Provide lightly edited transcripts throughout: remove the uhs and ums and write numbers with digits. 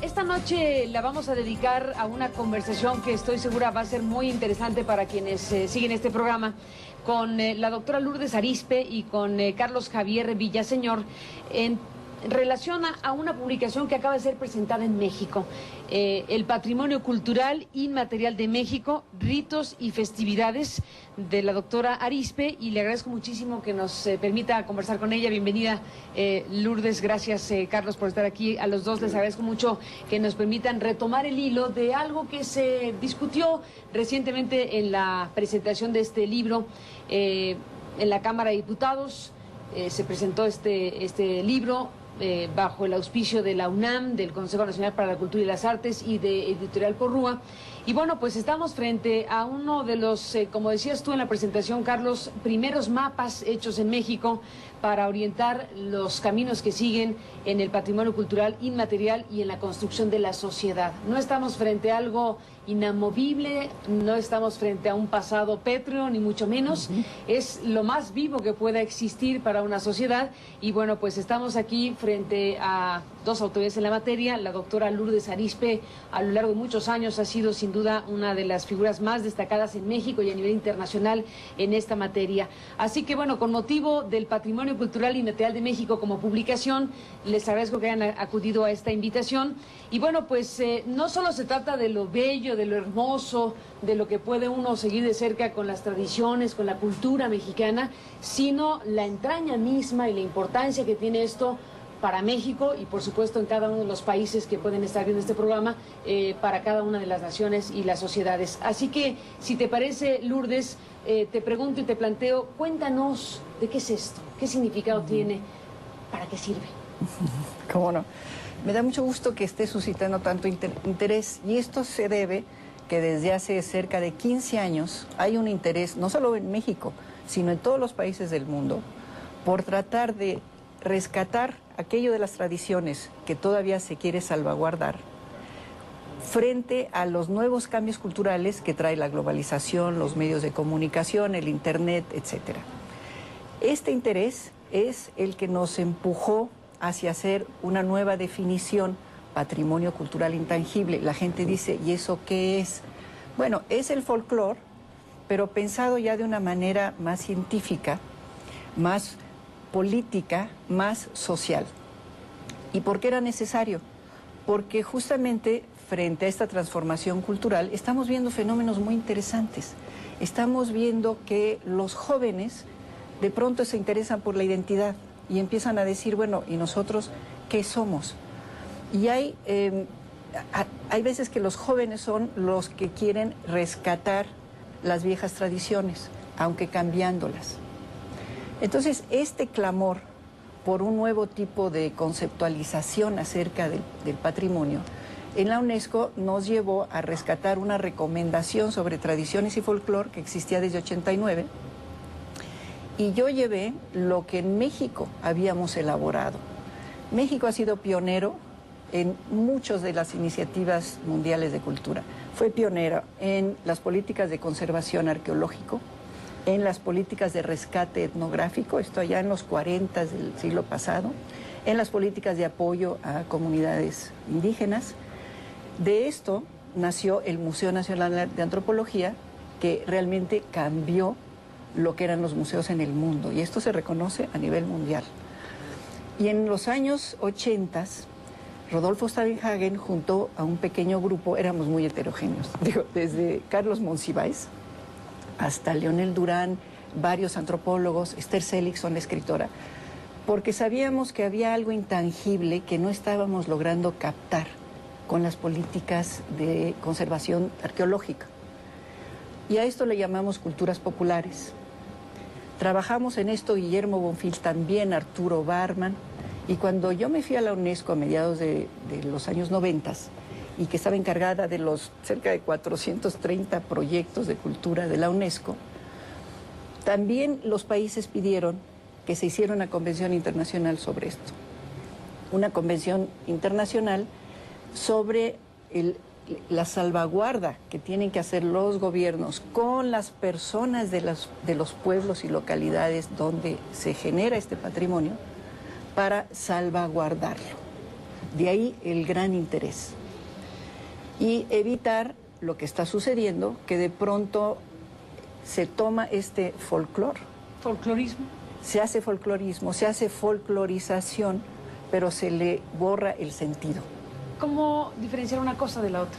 Esta noche la vamos a dedicar a una conversación que estoy segura va a ser muy interesante para quienes siguen este programa, con la doctora Lourdes Arizpe y con Carlos Javier Villaseñor, en relación a una publicación que acaba de ser presentada en México, el Patrimonio Cultural Inmaterial de México, Ritos y Festividades, de la doctora Arizpe, y le agradezco muchísimo que nos permita conversar con ella. Bienvenida, Lourdes. Gracias, Carlos, por estar aquí. A los dos les agradezco mucho que nos permitan retomar el hilo de algo que se discutió recientemente en la presentación de este libro en la Cámara de Diputados. Se presentó este libro bajo el auspicio de la UNAM, del Consejo Nacional para la Cultura y las Artes y de Editorial Porrúa. Y bueno, pues estamos frente a uno de los, como decías tú en la presentación, Carlos, primeros mapas hechos en México para orientar los caminos que siguen en el patrimonio cultural inmaterial y en la construcción de la sociedad. No estamos frente a algo inamovible, no estamos frente a un pasado pétreo, ni mucho menos. Es lo más vivo que pueda existir para una sociedad. Y bueno, pues estamos aquí frente a dos autoridades en la materia. La doctora Lourdes Arizpe, a lo largo de muchos años, ha sido sin duda una de las figuras más destacadas en México y a nivel internacional en esta materia. Así que bueno, con motivo del Patrimonio Cultural Inmaterial de México como publicación, les agradezco que hayan acudido a esta invitación. Y bueno, pues no solo se trata de lo bello, de lo hermoso, de lo que puede uno seguir de cerca con las tradiciones, con la cultura mexicana, sino la entraña misma y la importancia que tiene esto para México y por supuesto en cada uno de los países que pueden estar viendo este programa, para cada una de las naciones y las sociedades. Así que, si te parece, Lourdes, te pregunto y te planteo, cuéntanos de qué es esto, qué significado tiene, para qué sirve. ¿Cómo no? Me da mucho gusto que esté suscitando tanto interés, y esto se debe que desde hace cerca de 15 años hay un interés, no solo en México, sino en todos los países del mundo, por tratar de rescatar aquello de las tradiciones que todavía se quiere salvaguardar frente a los nuevos cambios culturales que trae la globalización, los medios de comunicación, el internet, etc. Este interés es el que nos empujó hacia hacer una nueva definición, patrimonio cultural intangible. La gente dice, ¿y eso qué es? Bueno, es el folclore, pero pensado ya de una manera más científica, más política, más social. ¿Y por qué era necesario? Porque justamente frente a esta transformación cultural estamos viendo fenómenos muy interesantes. Estamos viendo que los jóvenes de pronto se interesan por la identidad y empiezan a decir, bueno, ¿y nosotros qué somos? Y hay veces que los jóvenes son los que quieren rescatar las viejas tradiciones, aunque cambiándolas. Entonces, este clamor por un nuevo tipo de conceptualización acerca del patrimonio, en la UNESCO nos llevó a rescatar una recomendación sobre tradiciones y folclore que existía desde 89, y yo llevé lo que en México habíamos elaborado. México ha sido pionero en muchas de las iniciativas mundiales de cultura. Fue pionero en las políticas de conservación arqueológico, en las políticas de rescate etnográfico, esto allá en los 40 del siglo pasado, en las políticas de apoyo a comunidades indígenas. De esto nació el Museo Nacional de Antropología, que realmente cambió lo que eran los museos en el mundo, y esto se reconoce a nivel mundial. Y en los años 80, Rodolfo Stavenhagen, junto a un pequeño grupo, éramos muy heterogéneos, desde Carlos Monsiváis hasta Leonel Durán, varios antropólogos, Esther Seligson, la escritora, porque sabíamos que había algo intangible que no estábamos logrando captar con las políticas de conservación arqueológica. Y a esto le llamamos culturas populares. Trabajamos en esto Guillermo Bonfil también, Arturo Barman, y cuando yo me fui a la UNESCO a mediados de los años 90, y que estaba encargada de los cerca de 430 proyectos de cultura de la UNESCO, también los países pidieron que se hiciera una convención internacional sobre esto. Una convención internacional sobre la salvaguarda que tienen que hacer los gobiernos con las personas de los pueblos y localidades donde se genera este patrimonio para salvaguardarlo. De ahí el gran interés. Y evitar lo que está sucediendo, que de pronto se toma este folclore. ¿Folclorismo? Se hace folclorismo, se hace folclorización, pero se le borra el sentido. ¿Cómo diferenciar una cosa de la otra?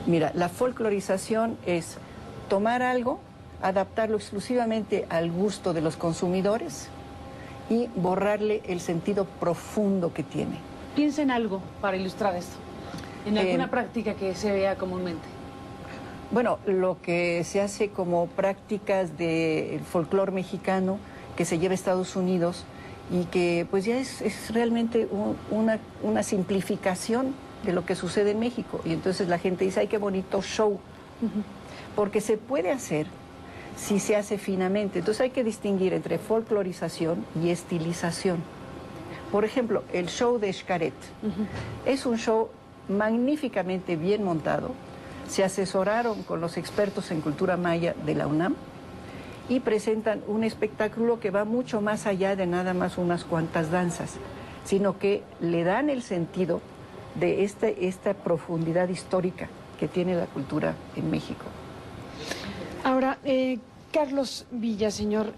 Mira, la folclorización es tomar algo, adaptarlo exclusivamente al gusto de los consumidores y borrarle el sentido profundo que tiene. Piensa en algo para ilustrar esto, en alguna práctica que se vea comúnmente. Bueno, lo que se hace como prácticas del folclore mexicano que se lleva a Estados Unidos y que pues ya es realmente una simplificación de lo que sucede en México. Y entonces la gente dice, ay, qué bonito show. Porque se puede hacer si se hace finamente. Entonces hay que distinguir entre folclorización y estilización. Por ejemplo, el show de Xcaret es un show magníficamente bien montado. Se asesoraron con los expertos en cultura maya de la UNAM y presentan un espectáculo que va mucho más allá de nada más unas cuantas danzas, sino que le dan el sentido de esta profundidad histórica que tiene la cultura en México. Ahora, Carlos Villaseñor,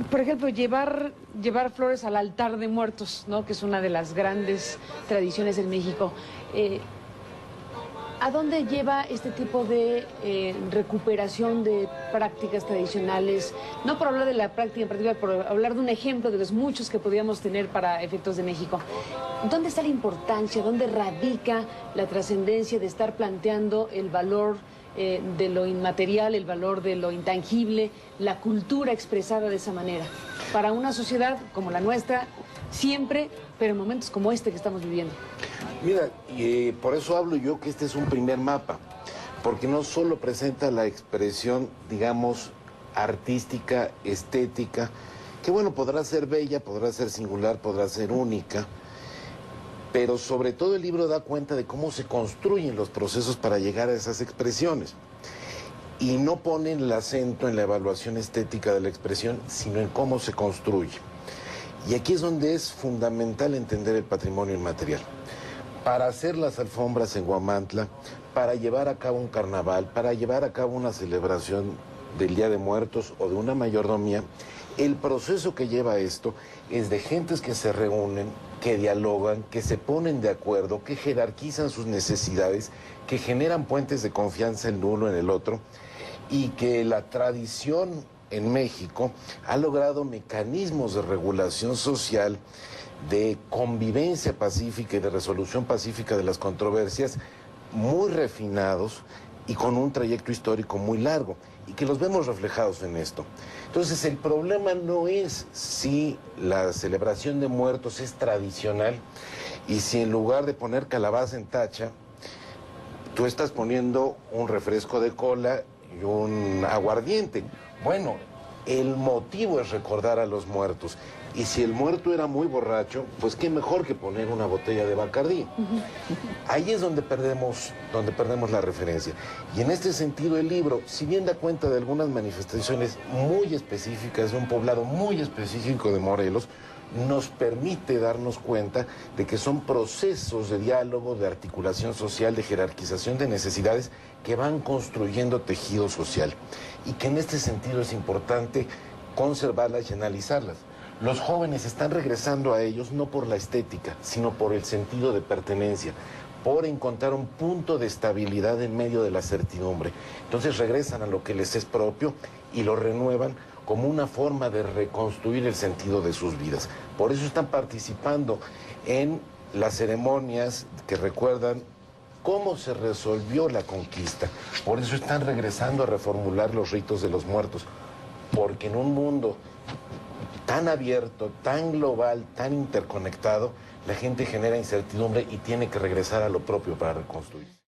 por ejemplo, llevar flores al altar de muertos, ¿no?, que es una de las grandes tradiciones en México. ¿A dónde lleva este tipo de recuperación de prácticas tradicionales? No por hablar de la práctica en particular, por hablar de un ejemplo de los muchos que podríamos tener para efectos de México. ¿Dónde está la importancia, dónde radica la trascendencia de estar planteando el valor de lo inmaterial, el valor de lo intangible, la cultura expresada de esa manera? Para una sociedad como la nuestra, siempre, pero en momentos como este que estamos viviendo. Mira, por eso hablo yo que este es un primer mapa, porque no solo presenta la expresión, digamos, artística, estética, que bueno, podrá ser bella, podrá ser singular, podrá ser única, pero sobre todo el libro da cuenta de cómo se construyen los procesos para llegar a esas expresiones. Y no pone el acento en la evaluación estética de la expresión, sino en cómo se construye. Y aquí es donde es fundamental entender el patrimonio inmaterial. Para hacer las alfombras en Huamantla, para llevar a cabo un carnaval, para llevar a cabo una celebración del Día de Muertos o de una mayordomía, el proceso que lleva esto es de gentes que se reúnen, que dialogan, que se ponen de acuerdo, que jerarquizan sus necesidades, que generan puentes de confianza el uno en el otro, y que la tradición en México ha logrado mecanismos de regulación social, de convivencia pacífica y de resolución pacífica de las controversias muy refinados y con un trayecto histórico muy largo, y que los vemos reflejados en esto. Entonces el problema no es si la celebración de muertos es tradicional y si en lugar de poner calabaza en tacha, tú estás poniendo un refresco de cola y un aguardiente. Bueno, el motivo es recordar a los muertos. Y si el muerto era muy borracho, pues qué mejor que poner una botella de Bacardí. Ahí es donde perdemos la referencia. Y en este sentido el libro, si bien da cuenta de algunas manifestaciones muy específicas de un poblado muy específico de Morelos, nos permite darnos cuenta de que son procesos de diálogo, de articulación social, de jerarquización de necesidades que van construyendo tejido social. Y que en este sentido es importante conservarlas y analizarlas. Los jóvenes están regresando a ellos no por la estética, sino por el sentido de pertenencia, por encontrar un punto de estabilidad en medio de la certidumbre. Entonces regresan a lo que les es propio y lo renuevan como una forma de reconstruir el sentido de sus vidas. Por eso están participando en las ceremonias que recuerdan cómo se resolvió la conquista. Por eso están regresando a reformular los ritos de los muertos, porque en un mundo tan abierto, tan global, tan interconectado, la gente genera incertidumbre y tiene que regresar a lo propio para reconstruir.